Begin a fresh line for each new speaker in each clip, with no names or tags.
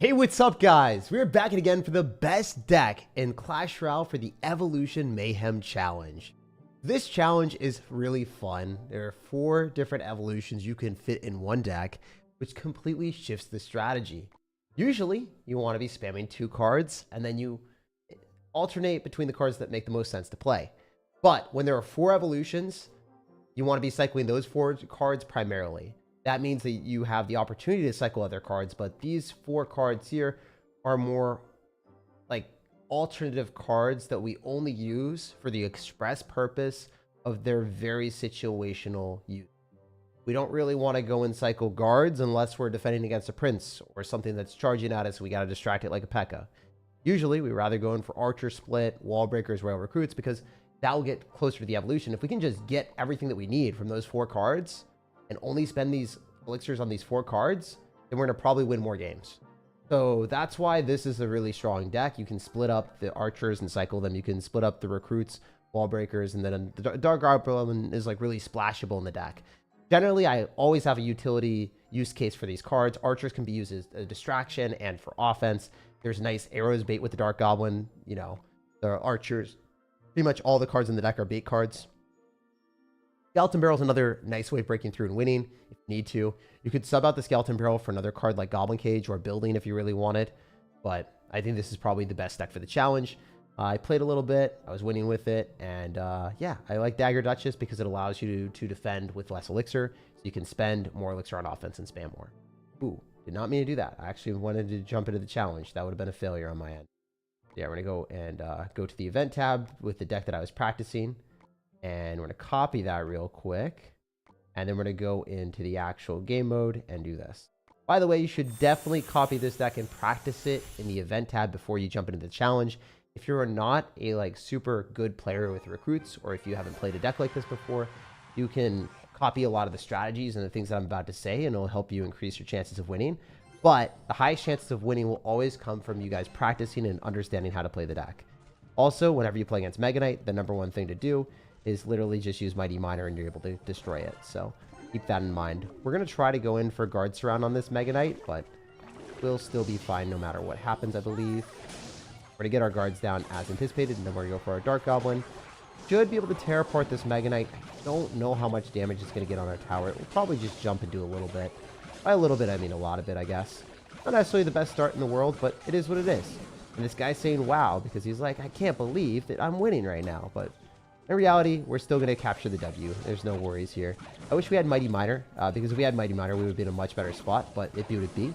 Hey, what's up, guys? We're back again for the best deck in Clash Royale for the Evolution Mayhem Challenge. This challenge is really fun. There are 4 different evolutions you can fit in one deck, which completely shifts the strategy. Usually, you want to be spamming 2 cards, and then you alternate between the cards that make the most sense to play. But when there are 4 evolutions, you want to be cycling those 4 cards primarily. That means that you have the opportunity to cycle other cards, but these 4 cards here are more like alternative cards that we only use for the express purpose of their very situational use. We don't really want to go and cycle guards unless we're defending against a prince or something that's charging at us. We got to distract it like a P.E.K.K.A. Usually, we rather go in for archer split, wall breakers, royal recruits, because that will get closer to the evolution. If we can just get everything that we need from those 4 cards, and only spend these elixirs on these 4 cards, then we're going to probably win more games. So that's why this is a really strong deck. You can split up the archers and cycle them. You can split up the recruits, wall breakers, and then the dark goblin is like really splashable in the deck. Generally, I always have a utility use case for these cards. Archers can be used as a distraction and for offense. There's nice arrows bait with the dark goblin. You know, the archers, pretty much all the cards in the deck are bait cards. Skeleton Barrel is another nice way of breaking through and winning if you need to. You could sub out the Skeleton Barrel for another card like Goblin Cage or Building if you really wanted. But I think this is probably the best deck for the challenge. I played a little bit. I was winning with it. And yeah, I like Dagger Duchess because it allows you to defend with less elixir. So you can spend more elixir on offense and spam more. Ooh, did not mean to do that. I actually wanted to jump into the challenge. That would have been a failure on my end. Yeah, we're going to go and go to the event tab with the deck that I was practicing. And we're going to copy that real quick. And then we're going to go into the actual game mode and do this. By the way, you should definitely copy this deck and practice it in the event tab before you jump into the challenge. If you're not a super good player with recruits, or if you haven't played a deck like this before, you can copy a lot of the strategies and the things that I'm about to say, and it'll help you increase your chances of winning. But the highest chances of winning will always come from you guys practicing and understanding how to play the deck. Also, whenever you play against Mega Knight, the #1 thing to do is literally just use Mighty Miner and you're able to destroy it. So keep that in mind. We're going to try to go in for guard surround on this Mega Knight, but we'll still be fine no matter what happens, I believe. We're going to get our guards down as anticipated, and then we're going to go for our Dark Goblin. Should be able to tear apart this Mega Knight. I don't know how much damage it's going to get on our tower. It will probably just jump and do a little bit. By a little bit, I mean a lot of it, I guess. Not necessarily the best start in the world, but it is what it is. And this guy's saying wow because he's like, I can't believe that I'm winning right now, but in reality, we're still going to capture the W. There's no worries here. I wish we had Mighty Miner, because if we had Mighty Miner, we would be in a much better spot, but it would be.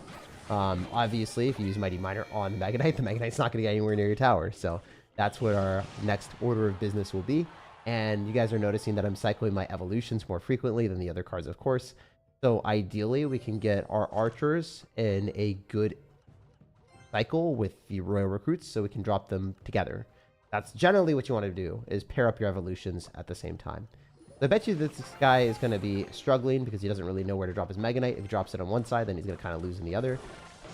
Obviously, if you use Mighty Miner on the Mega Knight's not going to get anywhere near your tower. So that's what our next order of business will be. And you guys are noticing that I'm cycling my evolutions more frequently than the other cards, of course. So ideally, we can get our archers in a good cycle with the royal recruits so we can drop them together. That's generally what you want to do, is pair up your evolutions at the same time. So I bet you that this guy is going to be struggling because he doesn't really know where to drop his Mega Knight. If he drops it on one side, then he's going to kind of lose in the other.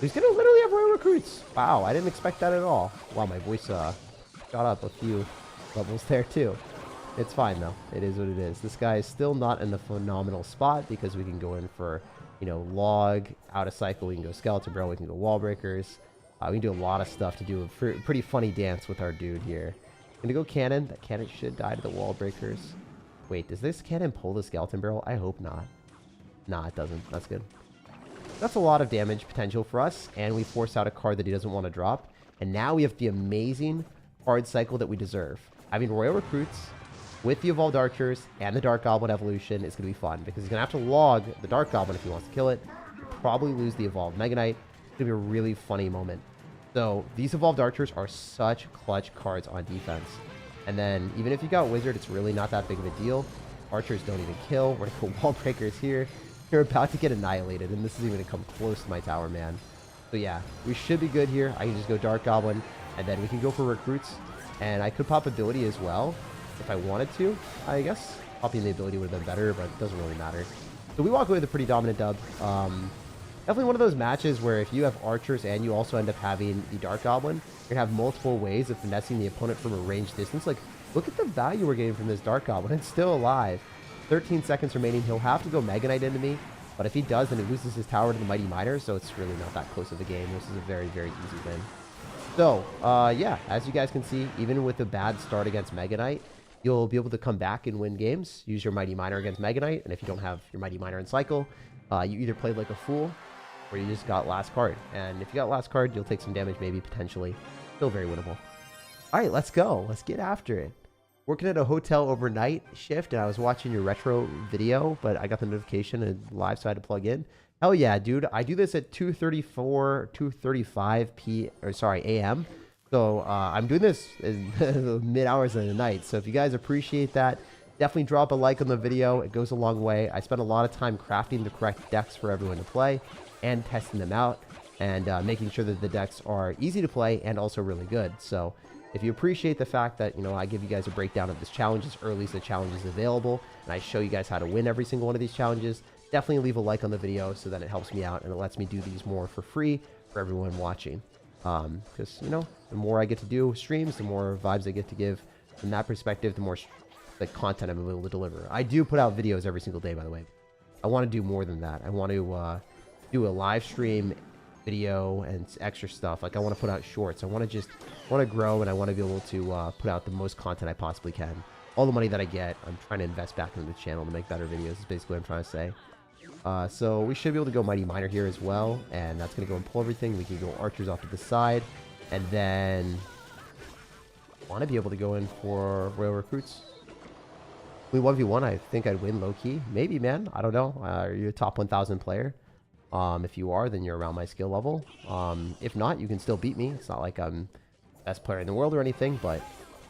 He's going to literally have royal recruits. Wow, I didn't expect that at all. Wow, my voice shot up a few levels there too. It's fine though. It is what it is. This guy is still not in the phenomenal spot because we can go in for, you know, log, out of cycle. We can go skeleton barrel. We can go wall breakers. We can do a lot of stuff to do a pretty funny dance with our dude here. I'm gonna go cannon. That cannon should die to the wall breakers. Wait, does this cannon pull the skeleton barrel? I hope not. Nah, it doesn't. That's good. That's a lot of damage potential for us, and we force out a card that he doesn't want to drop. And now we have the amazing card cycle that we deserve. Having royal recruits with the evolved archers and the dark goblin evolution is gonna be fun because he's gonna have to log the dark goblin if he wants to kill it. He'll probably lose the evolved Mega Knight. It's gonna be a really funny moment. So these evolved archers are such clutch cards on defense. And then even if you got wizard, it's really not that big of a deal. Archers don't even kill. We're gonna go wall breakers here. You're about to get annihilated, and this isn't even gonna come close to my tower, man. So yeah, we should be good here. I can just go dark goblin, and then we can go for recruits. And I could pop ability as well if I wanted to, I guess. Popping the ability would have been better, but it doesn't really matter. So we walk away with a pretty dominant dub. Definitely one of those matches where if you have archers and you also end up having the dark goblin, you're gonna have multiple ways of finessing the opponent from a ranged distance. Like, look at the value we're getting from this dark goblin. It's still alive. 13 seconds remaining. He'll have to go Mega Knight into me. But if he does, then he loses his tower to the Mighty Miner, so it's really not that close of a game. This is a very, very easy win. So, yeah, as you guys can see, even with a bad start against Mega Knight, you'll be able to come back and win games. Use your Mighty Miner against Mega Knight, and if you don't have your Mighty Miner in cycle, you either played like a fool, or you just got last card. And if you got last card, you'll take some damage, maybe, potentially. Still very winnable. All right, let's go. Let's get after it. Working at a hotel overnight shift, and I was watching your retro video, but I got the notification and live, so I had to plug in. Hell yeah, dude. I do this at 2:35 a.m. So I'm doing this in the mid hours of the night. So if you guys appreciate that, definitely drop a like on the video. It goes a long way. I spend a lot of time crafting the correct decks for everyone to play and testing them out and making sure that the decks are easy to play and also really good. So if you appreciate the fact that, you know, I give you guys a breakdown of this challenge as early as the challenge is available, and I show you guys how to win every single one of these challenges, definitely leave a like on the video so that it helps me out and it lets me do these more for free for everyone watching. Because, you know, the more I get to do streams, the more vibes I get to give. From that perspective, the more like content I'm able to deliver. I do put out videos every single day, by the way. I want to do more than that. I want to do a live stream video and extra stuff. Like I want to put out shorts. I want to grow, and I want to be able to put out the most content I possibly can. All the money that I get, I'm trying to invest back into the channel to make better videos. Is basically what I'm trying to say. So we should be able to go Mighty Miner here as well, and that's going to go and pull everything. We can go archers off to the side, and then want to be able to go in for Royal Recruits. We 1v1, I think I'd win low-key. Maybe, man. I don't know. Are you a top 1,000 player? If you are, then you're around my skill level. If not, you can still beat me. It's not like I'm the best player in the world or anything, but,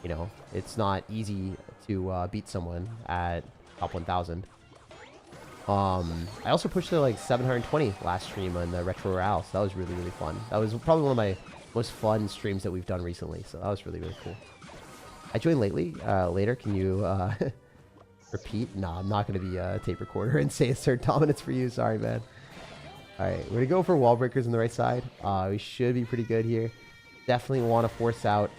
you know, it's not easy to beat someone at top 1,000. I also pushed to like 720 last stream on the Retro Royale, so that was really, really fun. That was probably one of my most fun streams that we've done recently, so that was really, really cool. I joined lately. Later, can you repeat? No, I'm not going to be a tape recorder and say assert dominance for you. Sorry, man. All right, we're going to go for wall breakers on the right side. We should be pretty good here. Definitely want to force out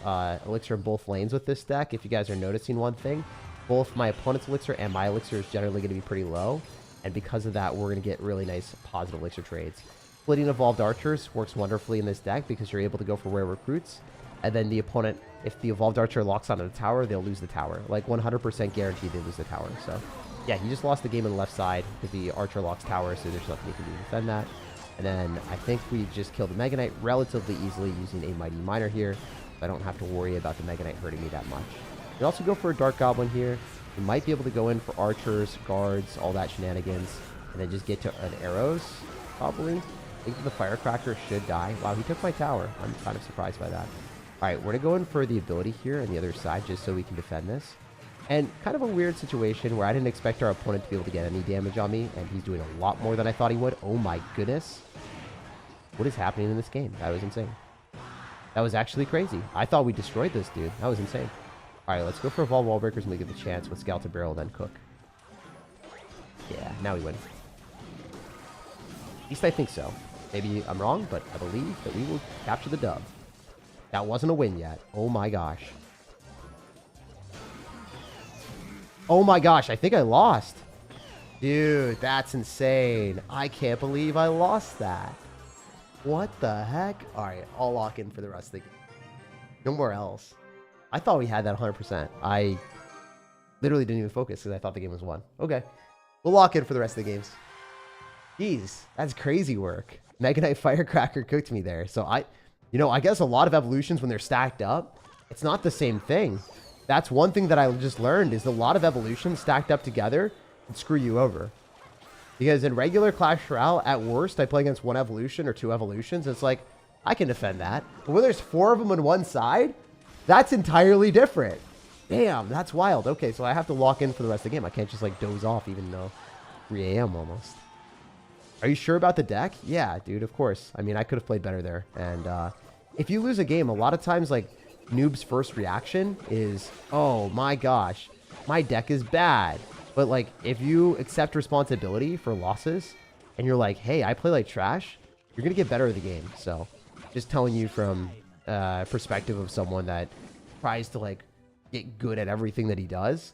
elixir in both lanes with this deck. If you guys are noticing one thing, both my opponent's elixir and my elixir is generally going to be pretty low. And because of that, we're going to get really nice positive elixir trades. Splitting evolved archers works wonderfully in this deck because you're able to go for rare recruits. And then the opponent, if the evolved archer locks onto the tower, they'll lose the tower. Like 100% guaranteed they lose the tower. So yeah, he just lost the game on the left side because the archer locks tower, so there's nothing you can do to defend that. And then I think we just killed the Mega Knight relatively easily using a Mighty Miner here. So I don't have to worry about the Mega Knight hurting me that much. You can also go for a Dark Goblin here. You might be able to go in for archers, guards, all that shenanigans, and then just get to an arrows, probably. I think the firecracker should die. Wow, he took my tower. I'm kind of surprised by that. All right, we're going to go in for the ability here on the other side just so we can defend this. And kind of a weird situation where I didn't expect our opponent to be able to get any damage on me, and he's doing a lot more than I thought he would. Oh my goodness. What is happening in this game? That was insane. That was actually crazy. I thought we destroyed this dude. That was insane. All right, let's go for Evolve Wall Breakers and we get the chance with Scout to Barrel, then Cook. Yeah, now we win. At least I think so. Maybe I'm wrong, but I believe that we will capture the dub. That wasn't a win yet. Oh my gosh. Oh my gosh, I think I lost. Dude, that's insane. I can't believe I lost that. What the heck? All right, I'll lock in for the rest of the game. No more else. I thought we had that 100%. I literally didn't even focus because I thought the game was won. Okay. We'll lock in for the rest of the games. Jeez, that's crazy work. Mega Knight Firecracker cooked me there. So I guess a lot of evolutions when they're stacked up, it's not the same thing. That's one thing that I just learned is a lot of evolutions stacked up together can screw you over. Because in regular Clash Royale, at worst, I play against one evolution or two evolutions. It's like, I can defend that. But when there's 4 of them on one side, that's entirely different. Damn, that's wild. Okay, so I have to lock in for the rest of the game. I can't just like doze off even though 3 a.m. almost. Are you sure about the deck? Yeah, dude, of course. I mean, I could have played better there. And if you lose a game, a lot of times, like, noob's first reaction is, oh my gosh, my deck is bad. But, like, if you accept responsibility for losses and you're like, hey, I play like trash, you're going to get better at the game. So, just telling you from perspective of someone that tries to, like, get good at everything that he does.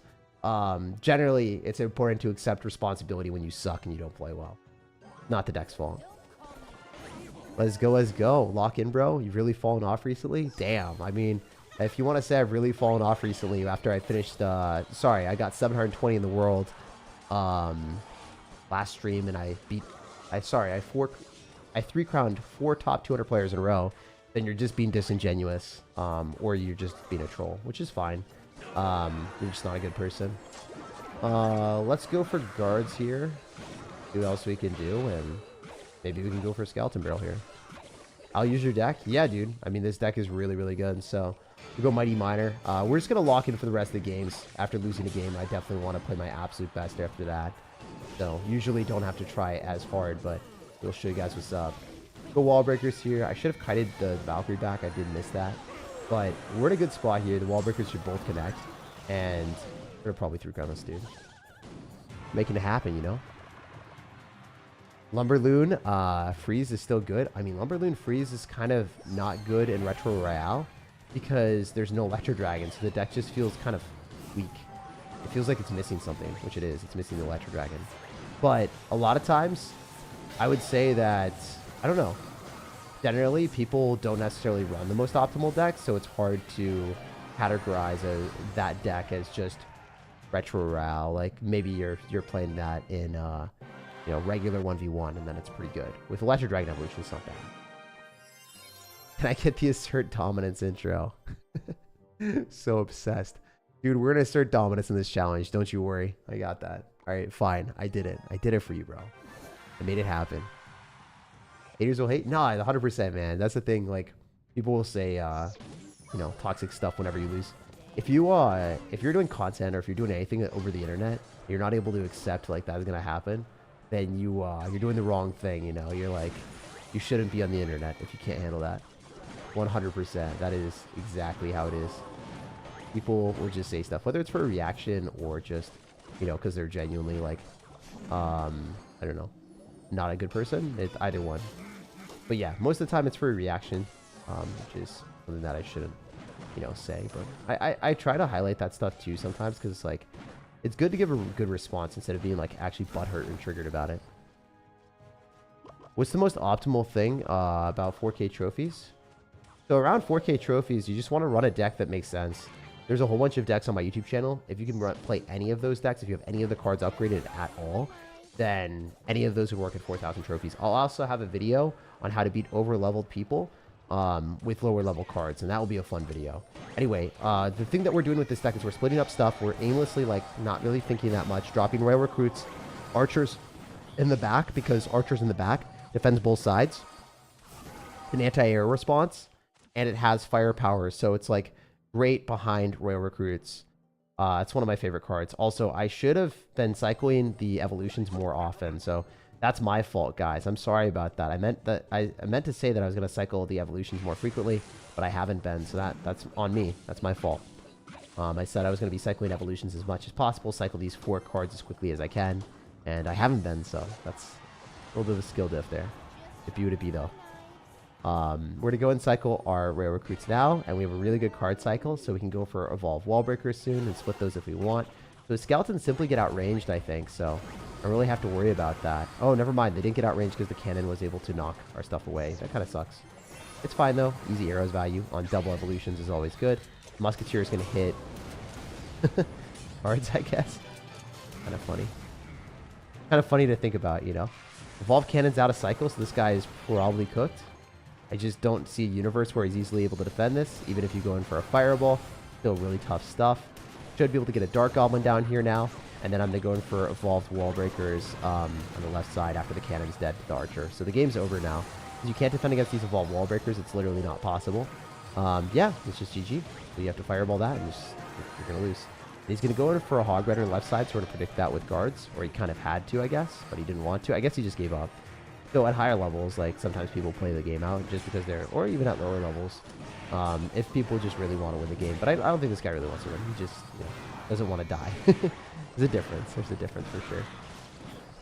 Generally, it's important to accept responsibility when you suck and you don't play well. Not the deck's fault. Let's go, let's go. Lock in, bro. You've really fallen off recently? Damn. I mean, if you want to say I've really fallen off recently after I finished, sorry, I got 720 in the world last stream, and I three-crowned 4 top 200 players in a row, then you're just being disingenuous, or you're just being a troll, which is fine. You're just not a good person. Let's go for guards here. See what else we can do, and maybe we can go for a skeleton barrel here. I'll use your deck. Yeah, dude. I mean, this deck is really, really good. So we go Mighty Miner. We're just going to lock in for the rest of the games. After losing a game, I definitely want to play my absolute best after that. So usually don't have to try as hard, but we'll show you guys what's up. Go wall breakers here. I should have kited the Valkyrie back. I did miss that. But we're in a good spot here. The wall breakers should both connect. And they're probably through ground this dude. Making it happen, you know? Lumberloon freeze is still good. I mean, Lumberloon freeze is kind of not good in Retro Royale because there's no Electro Dragon, so the deck just feels kind of weak. It feels like it's missing something, which it is. It's missing the Electro Dragon. But a lot of times, I would say that, I don't know, generally people don't necessarily run the most optimal deck, so it's hard to categorize that deck as just Retro Royale. Like maybe you're playing that in you know, regular 1v1, and then it's pretty good. With Electro Dragon Evolution, it's not bad. Can I get the assert dominance intro? So obsessed. Dude, we're gonna assert dominance in this challenge. Don't you worry. I got that. Alright, fine. I did it. I did it for you, bro. I made it happen. Haters will hate? Nah, 100%, man. That's the thing. Like, people will say, you know, toxic stuff whenever you lose. If you're doing content or if you're doing anything over the internet, you're not able to accept, like, that is gonna happen, then you're doing the wrong thing, you know? You're like, you shouldn't be on the internet if you can't handle that. 100%. That is exactly how it is. People will just say stuff, whether it's for a reaction or just, you know, because they're genuinely, like, I don't know, not a good person. It's either one. But yeah, most of the time it's for a reaction, which is something that I shouldn't, you know, say. But I try to highlight that stuff too sometimes because it's like, it's good to give a good response instead of being like actually butthurt and triggered about it. What's the most optimal thing about 4K trophies? So around 4K trophies, you just want to run a deck that makes sense. There's a whole bunch of decks on my YouTube channel. If you can play any of those decks, if you have any of the cards upgraded at all, then any of those would work at 4,000 trophies. I'll also have a video on how to beat over-leveled people with lower-level cards, and that will be a fun video. Anyway, the thing that we're doing with this deck is we're splitting up stuff. We're aimlessly, like, not really thinking that much. Dropping Royal Recruits, Archers in the back, because Archers in the back defends both sides. An anti-air response, and it has firepower, so it's, like, great behind Royal Recruits. It's one of my favorite cards. Also, I should have been cycling the evolutions more often, so that's my fault, guys. I'm sorry about that. I meant to say that I was going to cycle the evolutions more frequently, but I haven't been, so that's on me. That's my fault. I said I was going to be cycling evolutions as much as possible, cycle these 4 cards as quickly as I can, and I haven't been, so that's a little bit of a skill diff there. If you would be, though. We're going to go and cycle our Rare Recruits now, and we have a really good card cycle, so we can go for Evolve Wall Breakers soon and split those if we want. So the skeletons simply get outranged, I think, so I don't really have to worry about that. Oh, never mind. They didn't get outranged because the cannon was able to knock our stuff away. That kind of sucks. It's fine, though. Easy arrows value on double evolutions is always good. Musketeer is going to hit cards, I guess. Kind of funny. Kind of funny to think about, you know. Evolve Cannon's out of cycle, so this guy is probably cooked. I just don't see a universe where he's easily able to defend this, even if you go in for a Fireball. Still really tough stuff. Should be able to get a Dark Goblin down here now, and then I'm going to go in for Evolved Wall Breakers on the left side after the Cannon's dead to the Archer. So the game's over now. You can't defend against these Evolved Wall Breakers. It's literally not possible. Yeah, it's just GG. So you have to Fireball that, and you're going to lose. And he's going to go in for a Hog Rider left side, sort of predict that with guards, or he kind of had to, I guess, but he didn't want to. I guess he just gave up. So at higher levels, like, sometimes people play the game out just because they're, or even at lower levels, if people just really want to win the game. But I don't think this guy really wants to win. He just, you know, doesn't want to die. There's a difference. There's a difference for sure.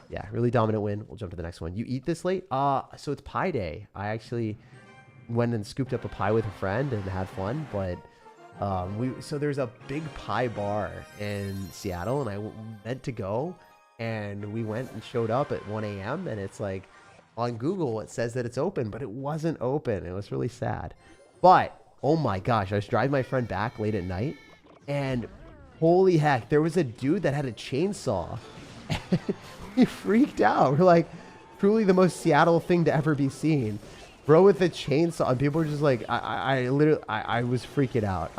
Yeah, really dominant win. We'll jump to the next one. You eat this late? So it's pie day. I actually went and scooped up a pie with a friend and had fun, but so there's a big pie bar in Seattle, and I meant to go, and we went and showed up at 1 a.m. and it's like on Google, it says that it's open, but it wasn't open. It was really sad. But, oh my gosh, I was driving my friend back late at night, and holy heck, there was a dude that had a chainsaw. He freaked out. We're like, truly the most Seattle thing to ever be seen. Bro with a chainsaw, and people were just like, I literally was freaking out.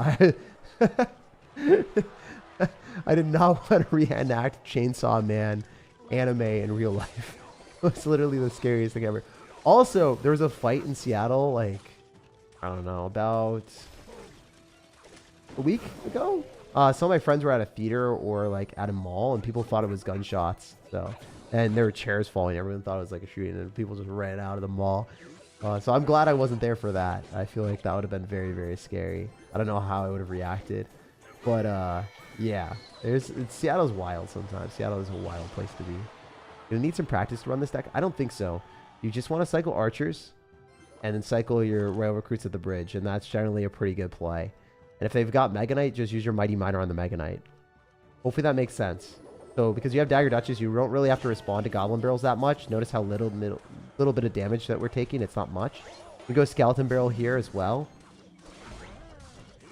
I did not want to reenact Chainsaw Man anime in real life. It was literally the scariest thing ever. Also, there was a fight in Seattle, like, I don't know, about a week ago. Some of my friends were at a theater or like at a mall, and people thought it was gunshots. So, and there were chairs falling. Everyone thought it was like a shooting, and people just ran out of the mall. So I'm glad I wasn't there for that. I feel like that would have been very, very scary. I don't know how I would have reacted, but yeah, Seattle's wild sometimes. Seattle is a wild place to be. You'll need some practice to run this deck. I don't think so. You just want to cycle archers, and then cycle your Royal Recruits at the bridge, and that's generally a pretty good play. And if they've got Mega Knight, just use your Mighty Miner on the Mega Knight. Hopefully that makes sense. So because you have Dagger Duchess, you don't really have to respond to Goblin Barrels that much. Notice how little bit of damage that we're taking. It's not much. We go Skeleton Barrel here as well.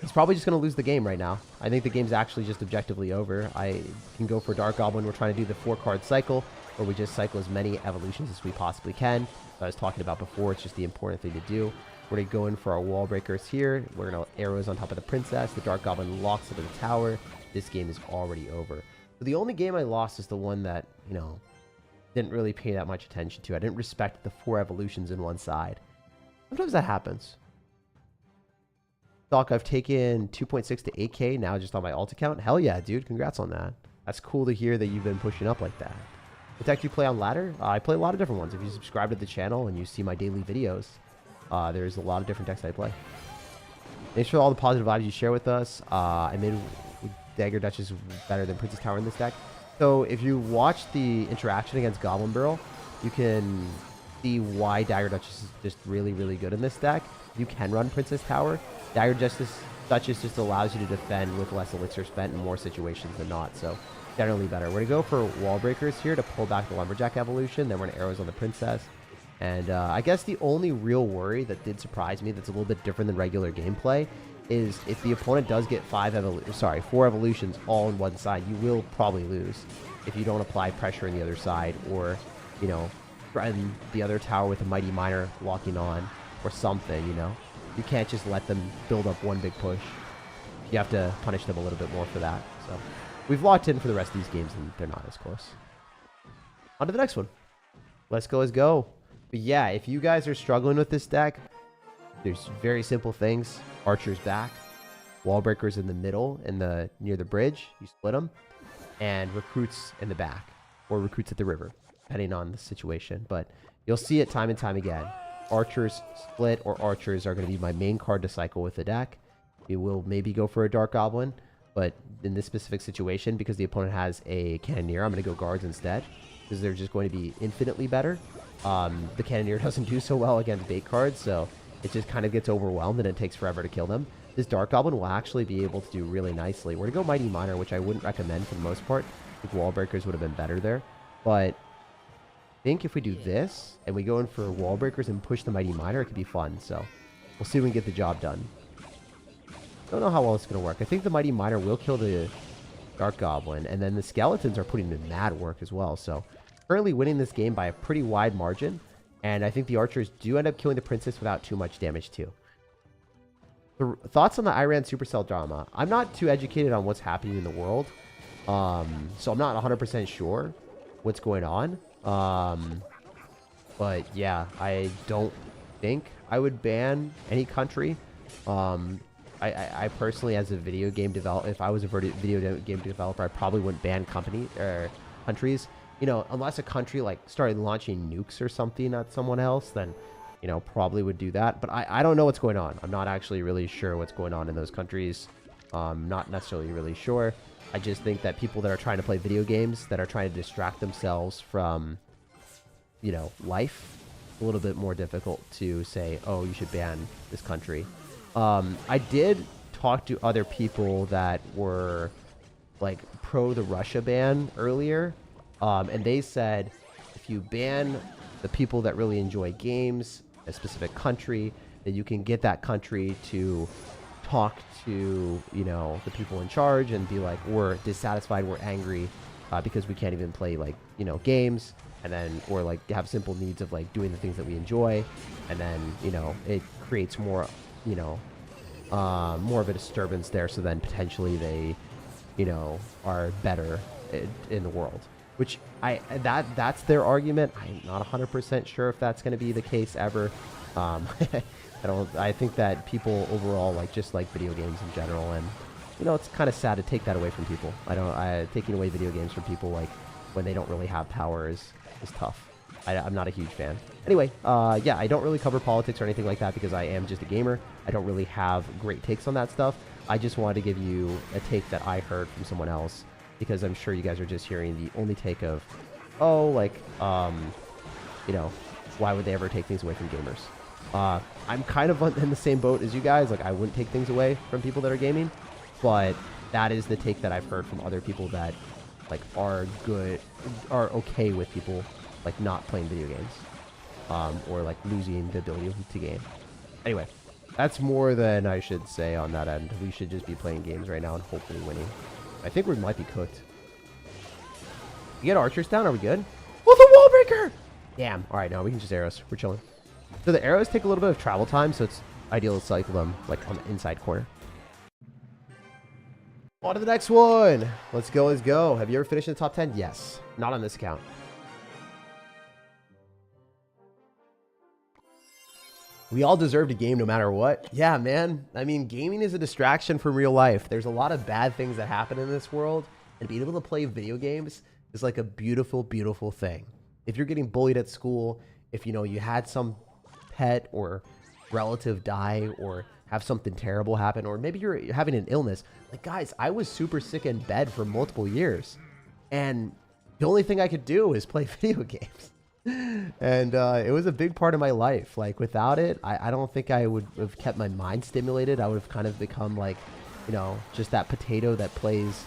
He's probably just going to lose the game right now. I think the game's actually just objectively over. I can go for Dark Goblin. We're trying to do the 4-card cycle, where we just cycle as many evolutions as we possibly can. I was talking about before, it's just the important thing to do. We're going to go in for our wall breakers here. We're going to arrows on top of the princess. The Dark Goblin locks into the tower. This game is already over. So the only game I lost is the one that, you know, didn't really pay that much attention to. I didn't respect the 4 evolutions in one side. Sometimes that happens. Doc, I've taken 2.6 to 8K now just on my alt account. Hell yeah, dude. Congrats on that. That's cool to hear that you've been pushing up like that. What deck do you play on ladder? I play a lot of different ones. If you subscribe to the channel and you see my daily videos, there's a lot of different decks I play. Thanks for all the positive vibes you share with us. I made Dagger Duchess better than Princess Tower in this deck. So if you watch the interaction against Goblin Barrel, you can see why Dagger Duchess is just really, really good in this deck. You can run Princess Tower. Dagger Duchess just allows you to defend with less elixir spent in more situations than not. So generally better. We're going to go for wall breakers here to pull back the Lumberjack Evolution. Then we're going to arrows on the princess. And I guess the only real worry that did surprise me that's a little bit different than regular gameplay is if the opponent does get 4 evolutions all on one side, you will probably lose if you don't apply pressure on the other side, or, you know, threaten the other tower with a Mighty Miner locking on or something, you know. You can't just let them build up one big push. You have to punish them a little bit more for that. So we've locked in for the rest of these games, and they're not as close. On to the next one. Let's go, let's go. But yeah, if you guys are struggling with this deck, there's very simple things. Archers back, wall breakers in the middle and near the bridge. You split them, and recruits in the back, or recruits at the river, depending on the situation. But you'll see it time and time again. Archers split, or archers are going to be my main card to cycle with the deck. We will maybe go for a Dark Goblin, but in this specific situation, because the opponent has a Cannoneer, I'm going to go guards instead, because they're just going to be infinitely better. The Cannoneer doesn't do so well against bait cards, so it just kind of gets overwhelmed and it takes forever to kill them. This Dark Goblin will actually be able to do really nicely. We're going to go Mighty Miner, which I wouldn't recommend for the most part. I think Wall Breakers would have been better there. But I think if we do this, and we go in for Wall Breakers and push the Mighty Miner, it could be fun. So we'll see if we can get the job done. Don't know how well it's going to work. I think the Mighty Miner will kill the Dark Goblin, and then the Skeletons are putting in mad work as well. So currently winning this game by a pretty wide margin. And I think the archers do end up killing the princess without too much damage too. The thoughts on the Iran Supercell drama. I'm not too educated on what's happening in the world. So I'm not 100% sure what's going on. But yeah, I don't think I would ban any country. I personally, as a video game developer, if I was a video game developer, I probably wouldn't ban countries. You know, unless a country like started launching nukes or something at someone else, then, you know, probably would do that. But I don't know what's going on. I'm not actually really sure what's going on in those countries. Not necessarily really sure. I just think that people that are trying to play video games, that are trying to distract themselves from, you know, life, a little bit more difficult to say, oh, you should ban this country. I did talk to other people that were like pro the Russia ban earlier. And they said, if you ban the people that really enjoy games, a specific country, then you can get that country to talk to, you know, the people in charge and be like, we're dissatisfied, we're angry because we can't even play, like, you know, games, and then, or like have simple needs of like doing the things that we enjoy, and then, you know, it creates more, you know, more of a disturbance there, so then potentially they, you know, are better in the world, which that's their argument. I'm not 100% sure if that's going to be the case ever. I think that people overall just like video games in general, and you know, it's kind of sad to take that away from people. Taking away video games from people, like, when they don't really have power is tough. I'm not a huge fan. Anyway, yeah, I don't really cover politics or anything like that because I am just a gamer. I don't really have great takes on that stuff. I just wanted to give you a take that I heard from someone else, because I'm sure you guys are just hearing the only take of, oh, like, you know, why would they ever take things away from gamers? I'm kind of in the same boat as you guys. Like, I wouldn't take things away from people that are gaming, but that is the take that I've heard from other people that, like, are okay with people, like, not playing video games, or like losing the ability to game. Anyway, that's more than I should say on that end. We should just be playing games right now and hopefully winning. I think we might be cooked. You get archers down? Are we good? Oh, the wall breaker! Damn. All right, now we can just arrows. We're chilling. So the arrows take a little bit of travel time, so it's ideal to cycle them like on the inside corner. On to the next one. Let's go, let's go. Have you ever finished in the top 10? Yes. Not on this account. We all deserve to game no matter what. Yeah, man. I mean, gaming is a distraction from real life. There's a lot of bad things that happen in this world, and being able to play video games is like a beautiful, beautiful thing. If you're getting bullied at school, if, you know, you had some pet or relative die or have something terrible happen, or maybe you're having an illness. Like, guys, I was super sick in bed for multiple years, and the only thing I could do is play video games. And it was a big part of my life. Like, without it, I don't think I would have kept my mind stimulated. I would have kind of become like, you know, just that potato that plays,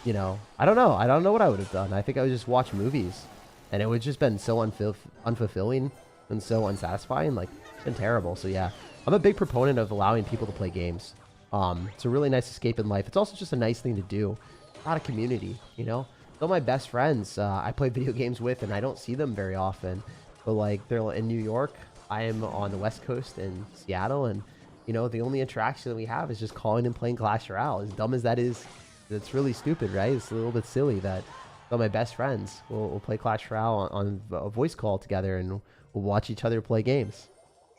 you know, I don't know what I would have done. I think I would just watch movies, and it would just been so unfulfilling and so unsatisfying. Like, it's been terrible. So yeah, I'm a big proponent of allowing people to play games. It's a really nice escape in life. It's also just a nice thing to do. A lot of community, you know. Some of my best friends I play video games with, and I don't see them very often. But, like, they're in New York. I am on the West Coast in Seattle, and, you know, the only interaction that we have is just calling and playing Clash Royale. As dumb as that is, it's really stupid, right? It's a little bit silly that some of my best friends will play Clash Royale on a voice call together, and we'll watch each other play games.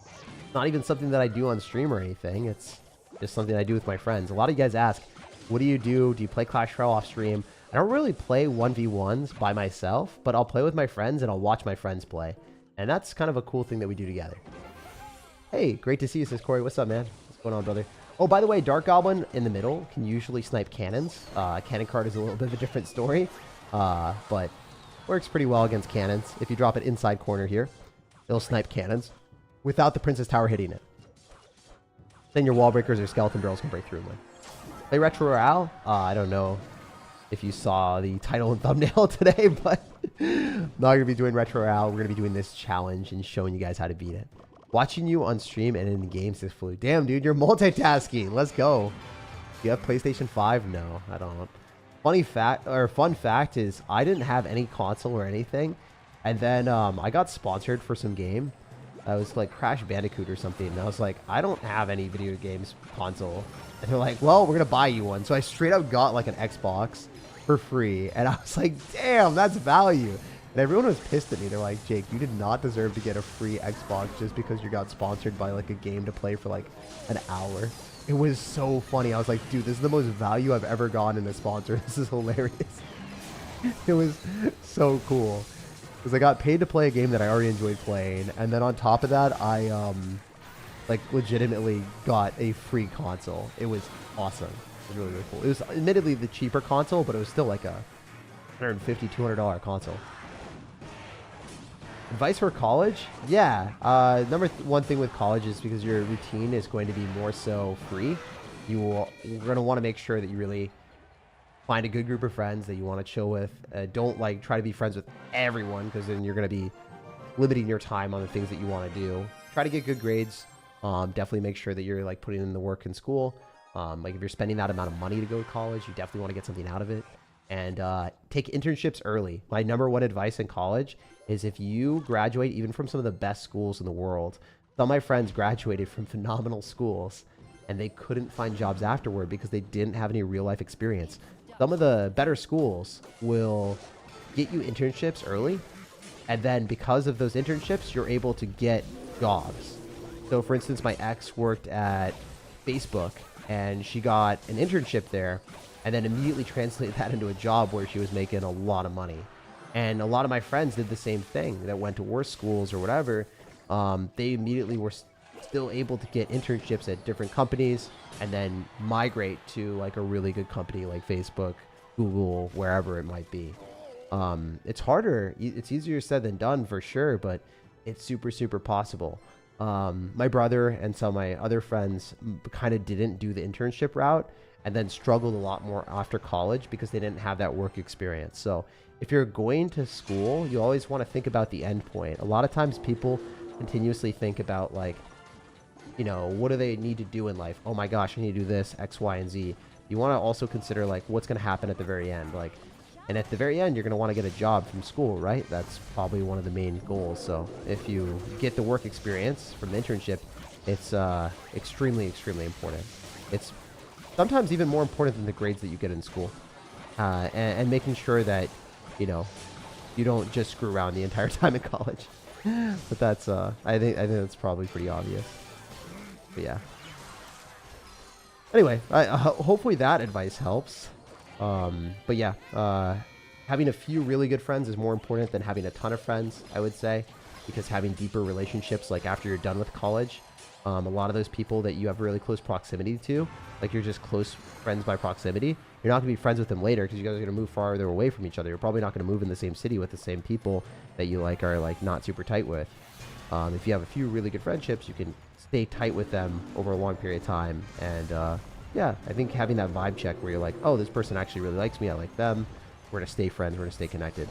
It's not even something that I do on stream or anything. It's just something I do with my friends. A lot of you guys ask, what do you do? Do you play Clash Royale off stream? I don't really play 1v1s by myself, but I'll play with my friends and I'll watch my friends play. And that's kind of a cool thing that we do together. Hey, great to see you, says Corey. What's up, man? What's going on, brother? Oh, by the way, Dark Goblin in the middle can usually snipe cannons. Cannon card is a little bit of a different story, but works pretty well against cannons. If you drop it inside corner here, it'll snipe cannons without the Princess Tower hitting it. Then your wall breakers or skeleton barrels can break through and win. Play Retro Royale? I don't know if you saw the title and thumbnail today, but I'm not going to be doing Retro Royale. We're going to be doing this challenge and showing you guys how to beat it. Watching you on stream and in the game, says Flu. Damn, dude, you're multitasking. Let's go. Do you have PlayStation 5? No, I don't. Fun fact is I didn't have any console or anything. And then I got sponsored for some game. I was like Crash Bandicoot or something. And I was like, I don't have any video games console. And they're like, well, we're going to buy you one. So I straight up got like an Xbox for free. And I was like, damn, that's value. And everyone was pissed at me. They're like, Jake, you did not deserve to get a free Xbox just because you got sponsored by like a game to play for like an hour. It was so funny. I was like, dude, this is the most value I've ever gotten in a sponsor. This is hilarious. It was so cool. Because I got paid to play a game that I already enjoyed playing. And then on top of that, I like legitimately got a free console. It was awesome. It was really, really cool. It was admittedly the cheaper console, but it was still like a $150, $200 console. Advice for college? Yeah. Number one thing with college is because your routine is going to be more so free. You're going to want to make sure that you really find a good group of friends that you want to chill with. Don't like try to be friends with everyone, because then you're going to be limiting your time on the things that you want to do. Try to get good grades. Definitely make sure that you're like putting in the work in school. Like if you're spending that amount of money to go to college, you definitely want to get something out of it. And take internships early. My #1 advice in college is if you graduate even from some of the best schools in the world. Some of my friends graduated from phenomenal schools and they couldn't find jobs afterward because they didn't have any real life experience. Some of the better schools will get you internships early. And then because of those internships, you're able to get jobs. So for instance, my ex worked at Facebook and she got an internship there and then immediately translated that into a job where she was making a lot of money. And a lot of my friends did the same thing that went to worse schools or whatever. They immediately were still able to get internships at different companies and then migrate to like a really good company like Facebook, Google, wherever it might be. It's harder. It's easier said than done for sure, but it's super, super possible. My brother and some of my other friends kind of didn't do the internship route and then struggled a lot more after college because they didn't have that work experience. So if you're going to school, you always want to think about the end point. A lot of times people continuously think about like, you know, what do they need to do in life? Oh my gosh, I need to do this, X, Y, and Z. You want to also consider like what's going to happen at the very end. Like, and at the very end, you're going to want to get a job from school, right? That's probably one of the main goals. So if you get the work experience from the internship, it's extremely, extremely important. It's sometimes even more important than the grades that you get in school. And making sure that, you know, you don't just screw around the entire time in college. But that's, I think that's probably pretty obvious. But yeah. Anyway, hopefully that advice helps. But yeah, having a few really good friends is more important than having a ton of friends, I would say, because having deeper relationships, like after you're done with college, a lot of those people that you have really close proximity to, like you're just close friends by proximity, you're not going to be friends with them later because you guys are going to move farther away from each other. You're probably not going to move in the same city with the same people that you like are like not super tight with. If you have a few really good friendships, you can stay tight with them over a long period of time. And yeah, I think having that vibe check where you're like, oh, this person actually really likes me, I like them, we're going to stay friends, we're going to stay connected.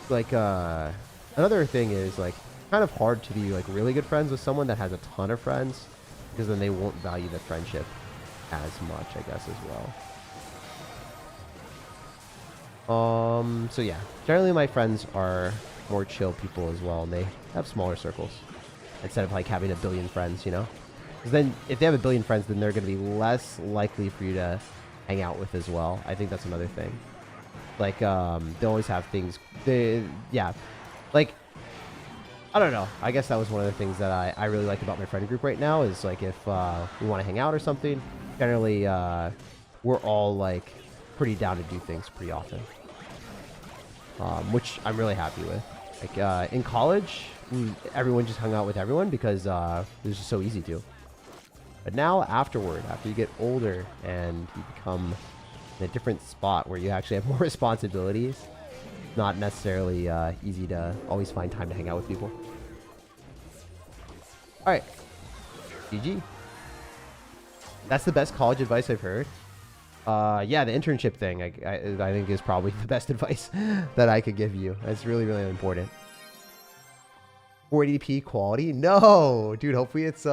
Like, another thing is, like, kind of hard to be, like, really good friends with someone that has a ton of friends, because then they won't value the friendship as much, I guess, as well. So yeah, generally my friends are more chill people as well, and they have smaller circles, instead of, like, having a billion friends, you know? Because then, if they have a billion friends, then they're going to be less likely for you to hang out with as well. I think that's another thing. Like, they always have things. Yeah. Like, I don't know. I guess that was one of the things that I really like about my friend group right now is, like, if we want to hang out or something, generally, we're all, like, pretty down to do things pretty often. Which I'm really happy with. Like, in college, everyone just hung out with everyone because it was just so easy to. But now afterward, after you get older and you become in a different spot where you actually have more responsibilities, not necessarily easy to always find time to hang out with people. All right, GG. That's the best college advice I've heard. Yeah, the internship thing I think is probably the best advice that I could give you. It's really, really important. 480p quality? No, dude. Hopefully it's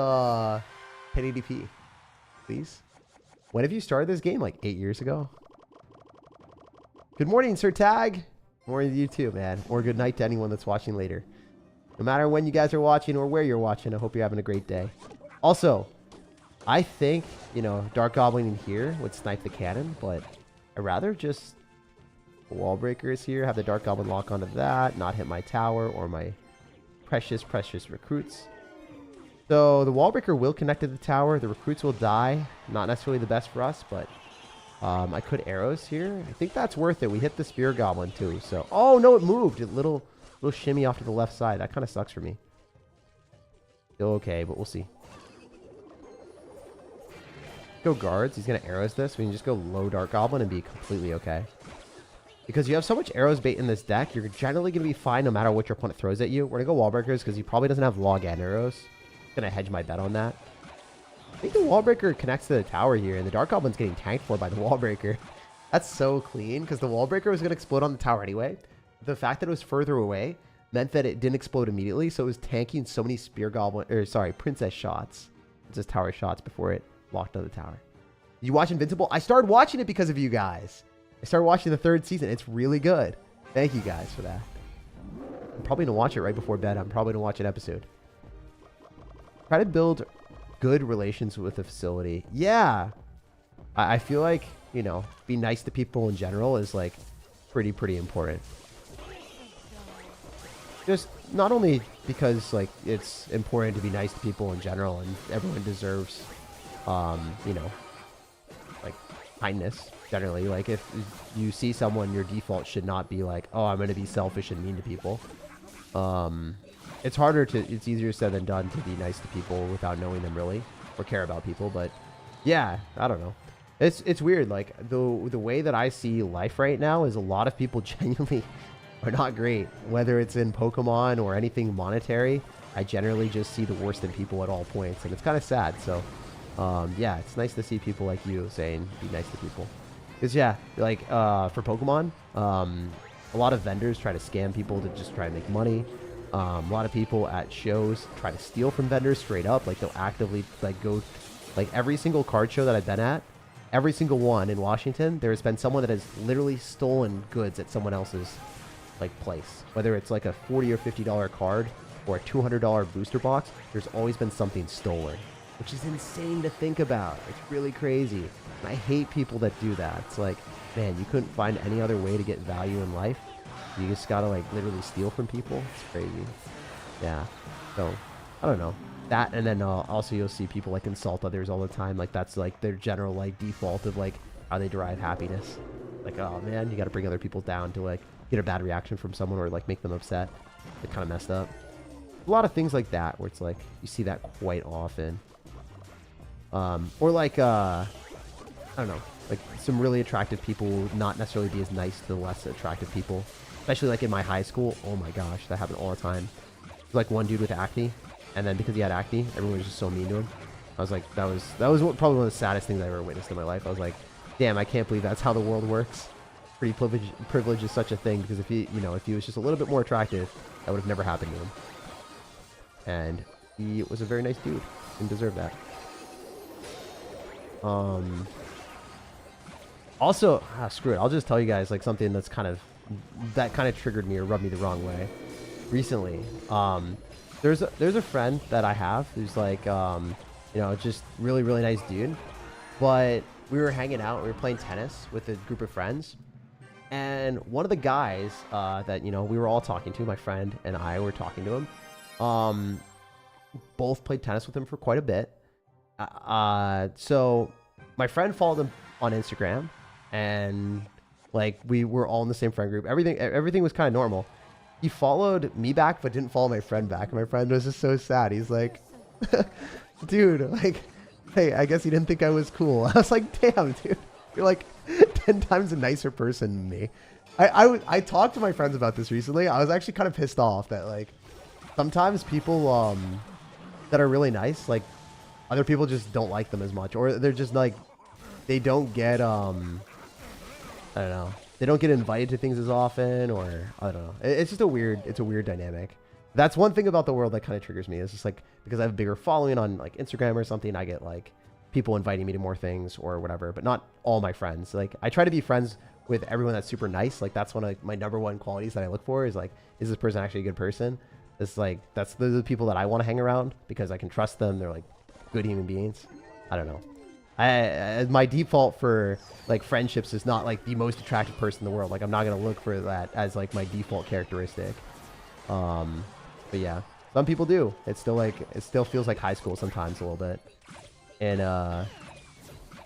1080p, please. When have you started this game? Like 8 years ago? Good morning, SirTag. Morning to you too, man. Or good night to anyone that's watching later. No matter when you guys are watching or where you're watching, I hope you're having a great day. Also, I think, you know, Dark Goblin in here would snipe the cannon, but I'd rather just wall breakers here, have the Dark Goblin lock onto that, not hit my tower or my precious, precious recruits. So the wall breaker will connect to the tower. The recruits will die. Not necessarily the best for us, but I could arrows here. I think that's worth it. We hit the spear goblin too. So, oh no, it moved. A little shimmy off to the left side. That kind of sucks for me. Still okay, but we'll see. Go guards. He's gonna arrows this. We can just go low dark goblin and be completely okay. Because you have so much arrows bait in this deck, you're generally gonna be fine no matter what your opponent throws at you. We're gonna go wall breakers because he probably doesn't have log and arrows. Gonna hedge my bet on that. I think the wall breaker connects to the tower here, and the Dark Goblin's getting tanked for by the wall breaker. That's so clean, because the wall breaker was gonna explode on the tower anyway. The fact that it was further away meant that it didn't explode immediately, so it was tanking so many spear goblin, or sorry, princess shots, just tower shots before it locked on the tower. You watch Invincible? I started watching it because of you guys. I started watching the 3rd season. It's really good. Thank you guys for that. I'm probably gonna watch it right before bed. I'm probably gonna watch an episode. Try to build good relations with the facility. Yeah, I feel like, you know, be nice to people in general is like pretty important. Just not only because like it's important to be nice to people in general, and everyone deserves, you know, like kindness generally. Like if you see someone, your default should not be like, oh, I'm going to be selfish and mean to people. It's easier said than done to be nice to people without knowing them really or care about people. But yeah, I don't know. It's weird. Like the way that I see life right now is a lot of people genuinely are not great, whether it's in Pokemon or anything monetary. I generally just see the worst in people at all points, and it's kind of sad. So yeah, it's nice to see people like you saying be nice to people. Because yeah, like for Pokemon, a lot of vendors try to scam people to just try and make money. A lot of people at shows try to steal from vendors straight up. Like they'll actively like go, like every single card show that I've been at, every single one in Washington, there has been someone that has literally stolen goods at someone else's like place. Whether it's like a $40 or $50 card or a $200 booster box, there's always been something stolen, which is insane to think about. It's really crazy. And I hate people that do that. It's like, man, you couldn't find any other way to get value in life. You just gotta like literally steal from people. It's crazy. Yeah. So I don't know that. And then also you'll see people like insult others all the time. Like that's like their general like default of like how they derive happiness. Like, oh man, you gotta bring other people down to like get a bad reaction from someone or like make them upset. It's kind of messed up. A lot of things like that where it's like you see that quite often. Or like I don't know, like some really attractive people will not necessarily be as nice to the less attractive people, especially like in my high school. Oh my gosh, that happened all the time. Like one dude with acne, and then because he had acne, everyone was just so mean to him. I was like, that was probably one of the saddest things I ever witnessed in my life. I was like, damn, I can't believe that's how the world works. Pretty privilege is such a thing, because if he, you know, if he was just a little bit more attractive, that would have never happened to him. And he was a very nice dude and deserved that. Also, screw it. I'll just tell you guys like something that's kind of triggered me or rubbed me the wrong way recently. There's a friend that I have who's like, you know, just really nice dude. But we were hanging out. We were playing tennis with a group of friends. And one of the guys that, you know, we were all talking to, my friend and I were talking to him, both played tennis with him for quite a bit. So my friend followed him on Instagram, and like we were all in the same friend group. Everything was kind of normal. He followed me back, but didn't follow my friend back. And my friend was just so sad. He's like, dude, like, hey, I guess he didn't think I was cool. I was like, damn, dude, you're like 10 times a nicer person than me. I talked to my friends about this recently. I was actually kind of pissed off that like sometimes people that are really nice, like other people just don't like them as much, or they're just like, they don't get I don't know, they don't get invited to things as often, or I don't know. It's just a weird dynamic. That's one thing about the world that kind of triggers me. It's just like, because I have a bigger following on like Instagram or something, I get like people inviting me to more things or whatever, but not all my friends. Like I try to be friends with everyone that's super nice. Like that's one of my number one qualities that I look for, is like, is this person actually a good person? It's like, those are the people that I want to hang around because I can trust them. They're like good human beings. I don't know. My default for like friendships is not like the most attractive person in the world. Like I'm not going to look for that as like my default characteristic. But yeah, some people do. It's still like, it still feels like high school sometimes a little bit. And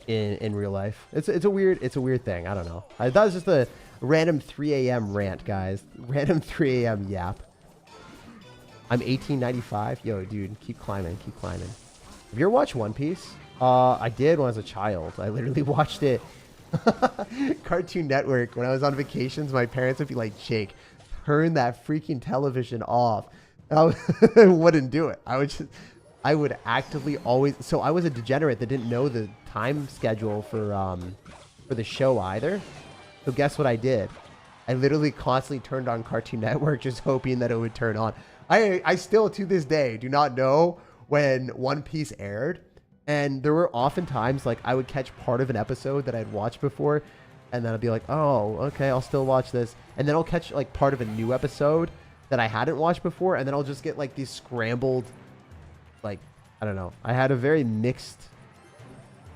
in real life, it's a weird thing. I don't know. That was just a random 3 a.m. rant, guys. Random 3 a.m. yap. I'm 1895. Yo, dude, keep climbing. Have you ever watched One Piece? I did when I was a child. I literally watched it. Cartoon Network. When I was on vacations, my parents would be like, Jake, turn that freaking television off. And I wouldn't do it. I would actively always. So I was a degenerate that didn't know the time schedule for the show either. So guess what I did? I literally constantly turned on Cartoon Network just hoping that it would turn on. I still, to this day, do not know when One Piece aired. And there were often times, like, I would catch part of an episode that I'd watched before, and then I'd be like, oh, okay, I'll still watch this. And then I'll catch, like, part of a new episode that I hadn't watched before, and then I'll just get, like, these scrambled, like, I don't know. I had a very mixed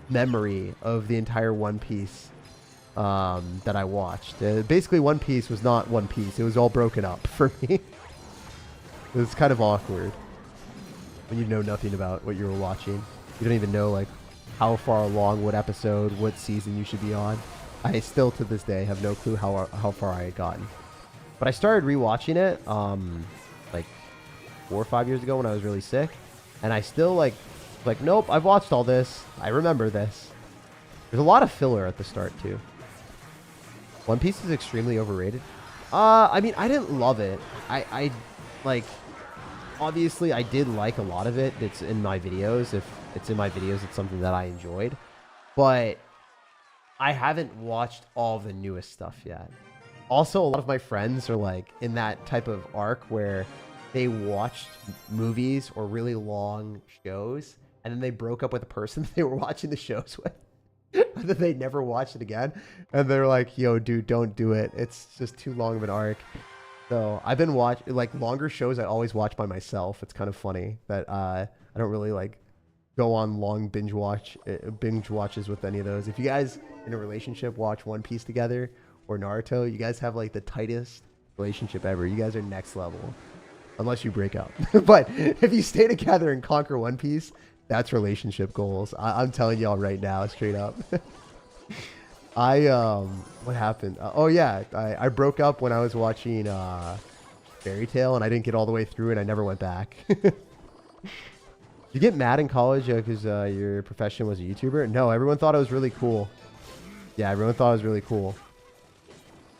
memory of the entire One Piece that I watched. Basically, One Piece was not One Piece. It was all broken up for me. It was kind of awkward when you know nothing about what you were watching. You don't even know, like, how far along, what episode, what season you should be on. I still, to this day, have no clue how far I had gotten. But I started rewatching it, like, 4 or 5 years ago when I was really sick. And I still, like, nope, I've watched all this. I remember this. There's a lot of filler at the start, too. One Piece is extremely overrated. I mean, I didn't love it. I like, obviously, I did like a lot of it. It's in my videos. If it's in my videos, it's something that I enjoyed. But I haven't watched all the newest stuff yet. Also, a lot of my friends are, like, in that type of arc where they watched movies or really long shows, and then they broke up with the person that they were watching the shows with. And then they never watched it again. And they're like, yo, dude, don't do it. It's just too long of an arc. So I've been watching, like, longer shows I always watch by myself. It's kind of funny that I don't really, like, go on long binge watches with any of those. If you guys in a relationship watch One Piece together or Naruto, you guys have, like, the tightest relationship ever. You guys are next level. Unless you break up. But if you stay together and conquer One Piece, that's relationship goals. I'm telling y'all right now, straight up. What happened? Oh yeah, I broke up when I was watching Fairy Tail, and I didn't get all the way through, and I never went back. You get mad in college because your profession was a YouTuber? No, everyone thought it was really cool. Yeah, everyone thought it was really cool.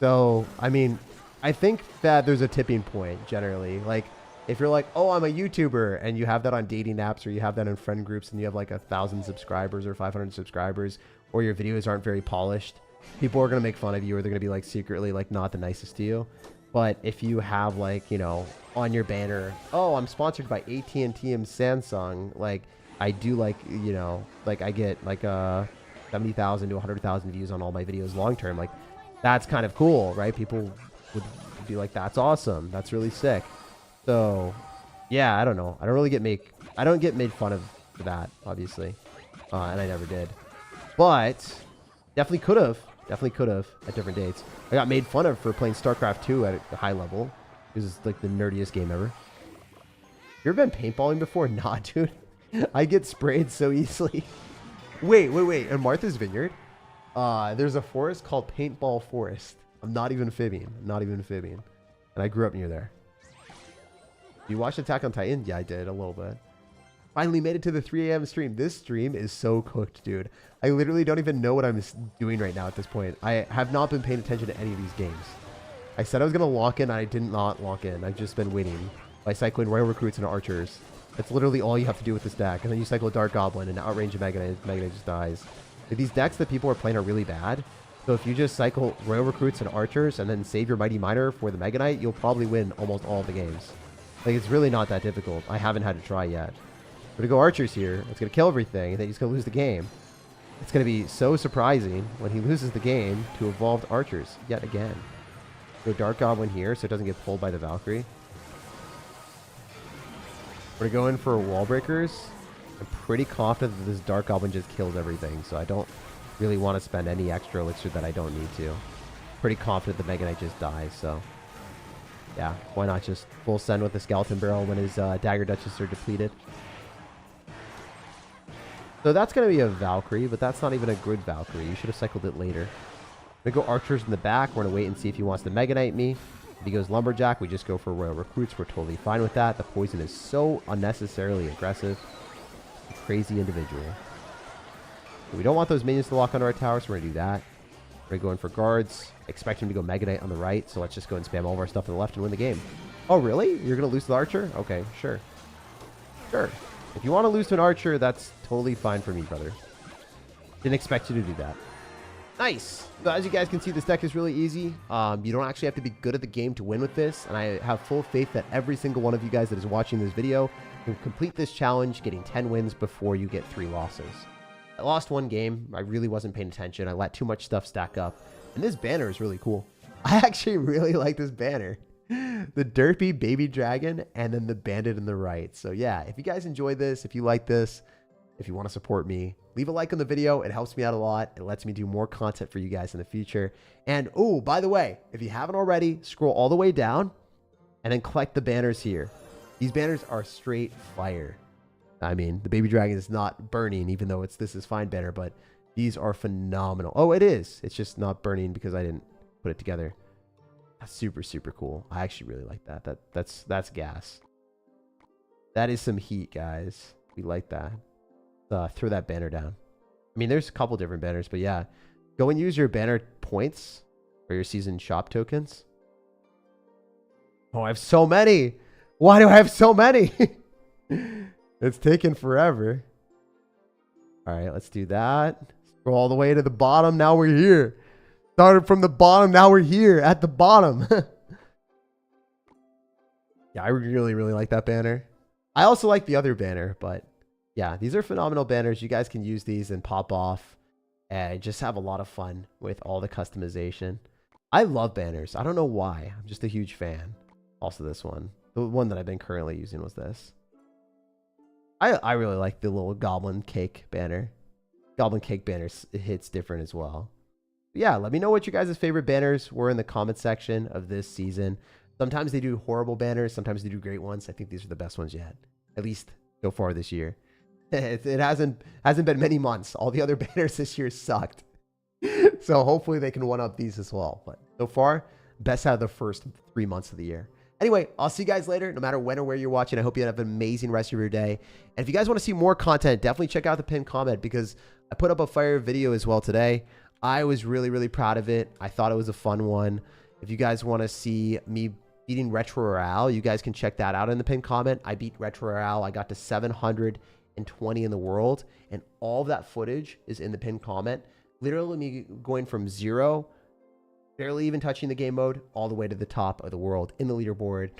So, I mean, I think that there's a tipping point generally. Like, if you're like, oh, I'm a YouTuber, and you have that on dating apps, or you have that in friend groups, and you have like 1,000 subscribers or 500 subscribers, or your videos aren't very polished, people are going to make fun of you, or they're going to be like secretly like not the nicest to you. But if you have, like, you know, on your banner, oh, I'm sponsored by AT&T and Samsung, like, I do, like, you know, like, I get like 70,000 to 100,000 views on all my videos long term, like, that's kind of cool, right? People would be like, that's awesome, that's really sick. So yeah, I don't know, I don't get made fun of for that, obviously, and I never did, but definitely could have at different dates. I got made fun of for playing StarCraft 2 at a high level. It was like the nerdiest game ever. You ever been paintballing before? Nah, dude. I get sprayed so easily. Wait. In Martha's Vineyard, there's a forest called Paintball Forest. I'm not even fibbing. And I grew up near there. You watched Attack on Titan? Yeah, I did a little bit. Finally made it to the 3 a.m. stream. This stream is so cooked, dude. I literally don't even know what I'm doing right now at this point. I have not been paying attention to any of these games. I said I was going to lock in, and I did not lock in. I've just been waiting by cycling Royal Recruits and Archers. That's literally all you have to do with this deck. And then you cycle a Dark Goblin and outrange a Mega Knight. Mega Knight just dies. Like, these decks that people are playing are really bad. So if you just cycle Royal Recruits and Archers and then save your Mighty Miner for the Mega Knight, you'll probably win almost all of the games. Like, it's really not that difficult. I haven't had to try yet. We're going to go Archers here. It's going to kill everything, and then he's going to lose the game. It's going to be so surprising when he loses the game to evolved Archers yet again. Go Dark Goblin here so it doesn't get pulled by the Valkyrie. We're going to go in for Wall Breakers. I'm pretty confident that this Dark Goblin just kills everything, so I don't really want to spend any extra elixir that I don't need to. Pretty confident the Mega Knight just dies, so yeah, why not just full send with the Skeleton Barrel when his Dagger Duchess are depleted. So that's going to be a Valkyrie, but that's not even a good Valkyrie. You should have cycled it later. I'm going to go Archers in the back. We're going to wait and see if he wants to Mega Knight me. If he goes Lumberjack, we just go for Royal Recruits. We're totally fine with that. The poison is so unnecessarily aggressive. A crazy individual. But we don't want those minions to lock onto our tower, so we're going to do that. We're going to go in for guards. Expect him to go Mega Knight on the right, so let's just go and spam all of our stuff on the left and win the game. Oh, really? You're going to lose to the Archer? Okay, sure. Sure. If you want to lose to an Archer, that's totally fine for me, brother. Didn't expect you to do that. Nice. So as you guys can see, this deck is really easy. You don't actually have to be good at the game to win with this. And I have full faith that every single one of you guys that is watching this video can complete this challenge, getting 10 wins before you get 3 losses. I lost 1 game. I really wasn't paying attention. I let too much stuff stack up. And this banner is really cool. I actually really like this banner. The derpy baby dragon and then the bandit in the right. So yeah, if you guys enjoyed this, if you like this, if you want to support me, leave a like on the video. It helps me out a lot. It lets me do more content for you guys in the future. And oh, by the way, if you haven't already, scroll all the way down and then collect the banners here. These banners are straight fire. I mean, the baby dragon is not burning, even though this is fine banner, but these are phenomenal. Oh, it is. It's just not burning because I didn't put it together. That's super, super cool. I actually really like that. That's gas. That is some heat, guys. We like that. Throw that banner down. I mean, there's a couple different banners, but yeah, go and use your banner points or your season shop tokens. Oh, I have so many. Why do I have so many? It's taken forever. All right, let's do that. Scroll all the way to the bottom. Now we're here. Started from the bottom. Now we're here at the bottom. Yeah, I really, really like that banner. I also like the other banner, but yeah, these are phenomenal banners. You guys can use these and pop off and just have a lot of fun with all the customization. I love banners. I don't know why. I'm just a huge fan. Also this one. The one that I've been currently using was this. I really like the little goblin cake banner. Goblin cake banners, it hits different as well. But yeah, let me know what your guys' favorite banners were in the comment section of this season. Sometimes they do horrible banners. Sometimes they do great ones. I think these are the best ones yet. At least so far this year. It hasn't been many months. All the other banners this year sucked. So hopefully they can one up these as well. But so far, best out of the first 3 months of the year. Anyway, I'll see you guys later, no matter when or where you're watching. I hope you have an amazing rest of your day. And if you guys want to see more content, definitely check out the pinned comment because I put up a fire video as well today. I was really, really proud of it. I thought it was a fun one. If you guys want to see me beating Retro Royale, you guys can check that out in the pinned comment. I beat Retro Royale. I got to 720 in the world, and all of that footage is in the pinned comment. Literally me going from 0, barely even touching the game mode, all the way to the top of the world in the leaderboard.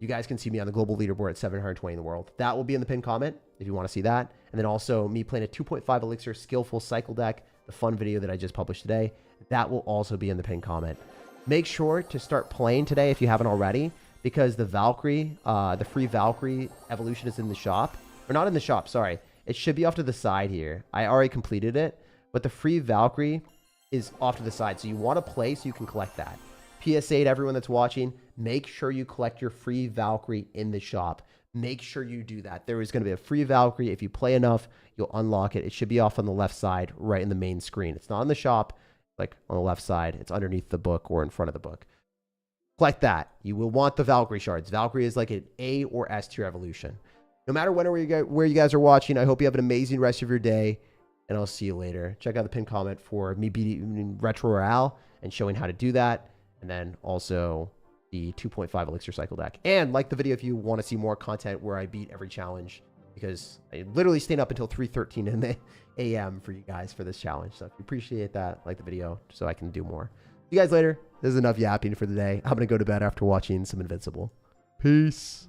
You guys can see me on the global leaderboard at 720 in the world. That will be in the pinned comment if you want to see that. And then also me playing a 2.5 elixir skillful cycle deck, the fun video that I just published today. That will also be in the pinned comment. Make sure to start playing today if you haven't already, because the Valkyrie, the free Valkyrie evolution is in the shop. Or not in the shop, sorry. It should be off to the side here. I already completed it, but the free Valkyrie is off to the side. So you want to play so you can collect that. PSA to everyone that's watching, make sure you collect your free Valkyrie in the shop. Make sure you do that. There is going to be a free Valkyrie. If you play enough, you'll unlock it. It should be off on the left side, right in the main screen. It's not in the shop, like on the left side. It's underneath the book or in front of the book. Collect that. You will want the Valkyrie shards. Valkyrie is like an A or S tier evolution. No matter when or where you guys are watching, I hope you have an amazing rest of your day, and I'll see you later. Check out the pinned comment for me beating Retro Royale and showing how to do that, and then also the 2.5 elixir cycle deck. And like the video if you want to see more content where I beat every challenge, because I literally stayed up until 3:13 in the a.m. for you guys for this challenge. So if you appreciate that, like the video so I can do more. See you guys later. This is enough yapping for the day. I'm going to go to bed after watching some Invincible. Peace.